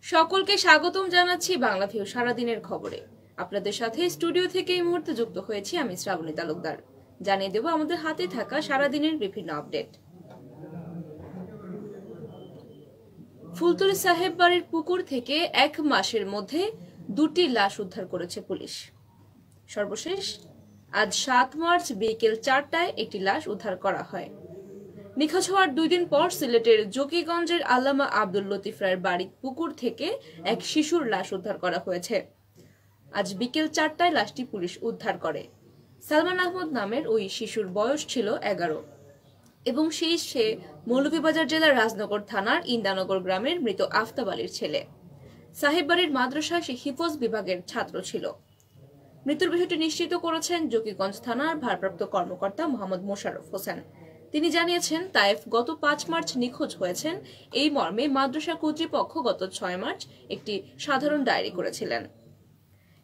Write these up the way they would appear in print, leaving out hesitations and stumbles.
সকলকে স্বাগতম জানাচ্ছি বাংলাভিউ সারাদিনের খবরে। আপনাদের সাথে স্টুডিও থেকে এই মুহূর্তে যুক্ত হয়েছি আমি শ্রাবণী তালুকদার। জানিয়ে দেব আমাদের হাতে থাকা সারাদিনের বিভিন্ন আপডেট। ফুলতলি সাহেব বাড়ির পুকুর থেকে 1 মাসের মধ্যে 2টি লাশ উদ্ধার করেছে পুলিশ। সর্বশেষ আজ 7 মার্চ বিকেল 4টায় একটি লাশ উদ্ধার করা হয়। নিখোঁজ হওয়ার 2 দিন পর সিলেটের জকিগঞ্জের আল্লামা আব্দুল লতিফ রায়ের বাড়ির পুকুর থেকে এক শিশুর লাশ উদ্ধার করা হয়েছে। আজ বিকেল 4টায় লাশটি পুলিশ উদ্ধার করে। সালমান আহমদ নামের ওই শিশুর বয়স ছিল 11 এবং সে মৌলভীবাজার জেলার রাজনগর থানার ইন্দানগর গ্রামের মৃত আফতাব আলীর ছেলে। সাহেব বাড়ির মাদ্রাসায় সে হিফজ বিভাগের ছাত্র ছিল। মৃত্যুর বিষয়টি নিশ্চিত করেছেন জকিগঞ্জ থানার ভারপ্রাপ্ত কর্মকর্তা মোহাম্মদ মোশাররফ হোসেন। তিনি জানিয়েছেন, তায়েফ গত 5 মার্চ নিখোঁজ হয়েছেন। এই মর্মে মাদ্রাসা কর্তৃপক্ষ গত 6 মার্চ একটি সাধারণ ডায়েরি করেছিলেন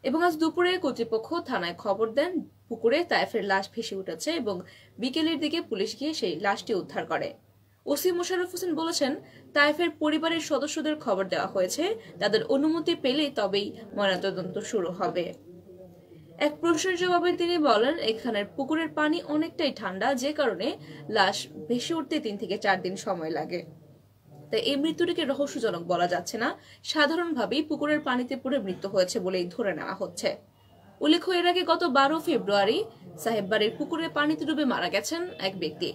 এবং আজ দুপুরে কর্তৃপক্ষ থানায় খবর দেন পুকুরে তায়েফের লাশ ভেসে উঠেছে এবং বিকেলের দিকে পুলিশ গিয়ে সেই লাশটি উদ্ধার করে। ওসি মোশাররফ হোসেন বলেছেন, তায়েফের পরিবারের সদস্যদের খবর দেওয়া হয়েছে, তাদের অনুমতি পেলেই তবেই ময়নাতদন্ত শুরু হবে। এক প্রশ্নের জবাবে তিনি বলেন, এখানের পুকুরের পানি অনেকটাই ঠান্ডা, যে কারণে লাশ ভেসে উঠতে 3 থেকে 4 দিন সময় লাগে। তাই এই মৃত্যুটিকে রহস্যজনক বলা যাচ্ছে না, সাধারণভাবেই পুকুরের পানিতে পড়ে মৃত্যু হয়েছে বলেই ধরে নেওয়া হচ্ছে। উল্লেখ্য, এর আগে গত 12 ফেব্রুয়ারি সাহেব বাড়ির পুকুরের পানিতে ডুবে মারা গেছেন এক ব্যক্তি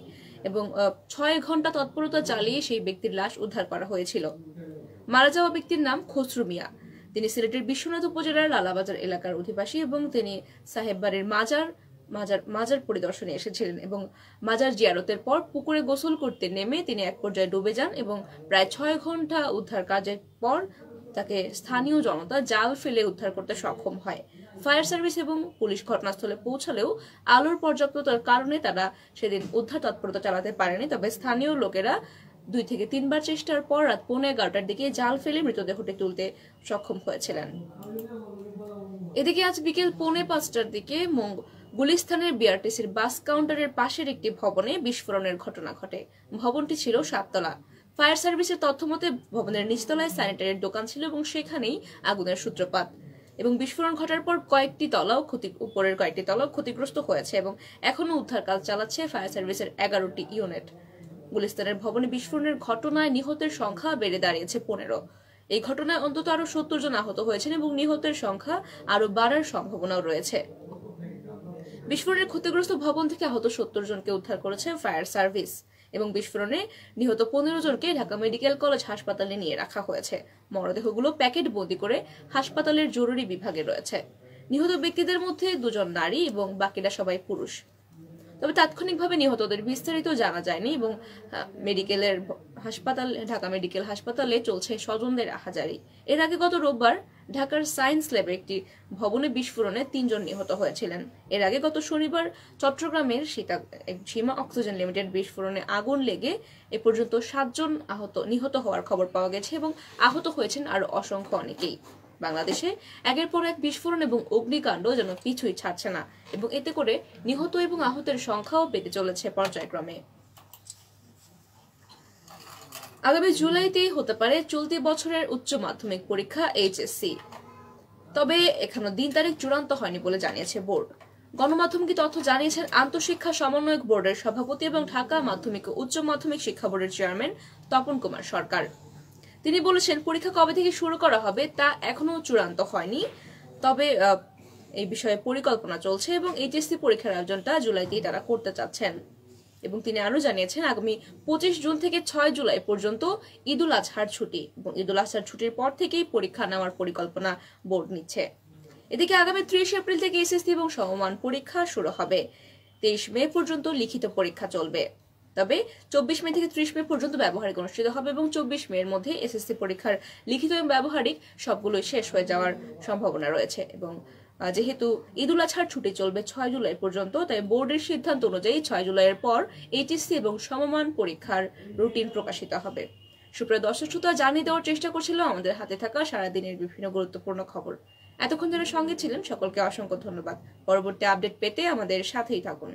এবং 6 ঘন্টা তৎপরতা চালিয়ে সেই ব্যক্তির লাশ উদ্ধার করা হয়েছিল। মারা যাওয়া ব্যক্তির নাম খসরু মিয়া। তিনি সিলেটের বিশ্বনাথ উপজেলার লালাবাজার এলাকার অধিবাসী এবং তিনি সাহেব বাড়ির মাজার পরিদর্শনে এসেছিলেন এবং মাজার জিয়ারতের পর পুকুরে গোসল করতে নেমে তিনি এক পর্যায়ে ডুবে যান এবং প্রায় 6 ঘন্টা উদ্ধার কাজের পর তাকে স্থানীয় জনতা জাল ফেলে উদ্ধার করতে সক্ষম হয়। ফায়ার সার্ভিস এবং পুলিশ ঘটনাস্থলে পৌঁছালেও আলোর পর্যাপ্ততার কারণে তারা সেদিন উদ্ধার তৎপরতা চালাতে পারেনি। তবে স্থানীয় লোকেরা 2 থেকে 3 বার চেষ্টার পর রাত 11:15টার দিকে জাল ফেলে মৃতদেহটি তুলতে সক্ষম হয়েছিলেন। এদিকে আজ বিকেল 4:45টার দিকে গুলিস্তানের বিআরটিসির বাস কাউন্টারের পাশের একটি ভবনে বিস্ফোরণের ঘটনা ঘটে। ভবনটি ছিল 7 তলা। ফায়ার সার্ভিসের তথ্য মতে ভবনের নিচতলায় স্যানিটারির দোকান ছিল এবং সেখানেই আগুনের সূত্রপাত এবং বিস্ফোরণ ঘটার পর উপরের কয়েকটি তলাও ক্ষতিগ্রস্ত হয়েছে এবং এখনো উদ্ধার কাজ চালাচ্ছে ফায়ার সার্ভিসের 11টি ইউনিট। গুলিস্তানের ভবনে বিস্ফোরণের ঘটনায় নিহতের সংখ্যা বেড়ে দাঁড়িয়েছে 15। এই ঘটনায় অন্তত আরো 70 জন আহত হয়েছেন এবং নিহতের সংখ্যা আরো বাড়ার সম্ভাবনাও রয়েছে। বিস্ফোরণের ক্ষতিগ্রস্ত ভবন থেকে আহত 70 জনকে উদ্ধার করেছে ফায়ার সার্ভিস এবং বিস্ফোরণে নিহত 15 জনকে ঢাকা মেডিকেল কলেজ হাসপাতালে নিয়ে রাখা হয়েছে। মরদেহগুলো প্যাকেট বন্দি করে হাসপাতালের জরুরি বিভাগে রয়েছে। নিহত ব্যক্তিদের মধ্যে 2 জন নারী এবং বাকিরা সবাই পুরুষ। তবে তাৎক্ষণিকভাবে নিহতদের বিস্তারিত জানা যায়নি এবং ঢাকা মেডিকেল হাসপাতালে চলছে স্বজনদের আহাজারি। এর আগে গত রোববার ঢাকার সায়েন্স ল্যাবের একটি ভবনে বিস্ফোরণে 3 জন নিহত হয়েছিলেন। এর আগে গত শনিবার চট্টগ্রামের সীমা অক্সিজেন লিমিটেড বিস্ফোরণে আগুন লেগে এ পর্যন্ত 7 জন নিহত হওয়ার খবর পাওয়া গেছে এবং আহত হয়েছেন আরো অসংখ্য অনেকেই। বাংলাদেশে একের পর এক বিস্ফোরণ এবং অগ্নিকাণ্ড যেন পিছুই ছাড়ছে না এবং এতে করে নিহত এবং আহতের সংখ্যাও বেড়ে চলেছে পর্যায়ক্রমে। আগামী জুলাইতেই হতে পারে চলতি বছরের উচ্চ মাধ্যমিক পরীক্ষা এইচএসসি। তবে এখনো দিন তারিখ চূড়ান্ত হয়নি বলে জানিয়েছে বোর্ড। গণমাধ্যমকে তথ্য জানিয়েছেন আন্তঃশিক্ষা সমন্বয়ক বোর্ডের সভাপতি এবং ঢাকা মাধ্যমিক ও উচ্চ মাধ্যমিক শিক্ষা বোর্ডের চেয়ারম্যান তপন কুমার সরকার। তিনি বলেছেন, পরীক্ষা কবে থেকে শুরু করা হবে তা এখনো চূড়ান্ত হয়নি, তবে এই বিষয়ে পরিকল্পনা চলছে এবং এইচএসসি পরীক্ষার আয়োজনটা জুলাইতেই তারা করতে চাচ্ছেন। এবং তিনি আরো জানিয়েছেন, আগামী 25 জুন থেকে 6 জুলাই পর্যন্ত ঈদুল আজহার ছুটি এবং ঈদুল আজহার ছুটির পর থেকেই পরীক্ষা নেওয়ার পরিকল্পনা বোর্ড নিচ্ছে। এদিকে আগামী 30 এপ্রিল থেকে এসএসসি এবং সমমান পরীক্ষা শুরু হবে। 23 মে পর্যন্ত লিখিত পরীক্ষা চলবে। তবে 24 মে থেকে 30 মে পর্যন্ত ব্যবহারিক অনুষ্ঠিত হবে এবং 24 মে এর মধ্যে এসএসসি পরীক্ষার লিখিত এবং ব্যবহারিক সবগুলোই শেষ হয়ে যাওয়ার সম্ভাবনা রয়েছে। এবং যেহেতু ঈদুল আজহার ছুটি চলবে 6 জুলাই পর্যন্ত, তাই বোর্ডের সিদ্ধান্ত অনুযায়ী 6 জুলাইয়ের পর এইচএসসি এবং সমমান পরীক্ষার রুটিন প্রকাশিত হবে। সুপ্রিয় দর্শক শ্রোতা, জানিয়ে দেওয়ার চেষ্টা করছিলাম আমাদের হাতে থাকা সারাদিনের বিভিন্ন গুরুত্বপূর্ণ খবর। এতক্ষণ যারা সঙ্গে ছিলেন সকলকে অসংখ্য ধন্যবাদ। পরবর্তী আপডেট পেতে আমাদের সাথেই থাকুন।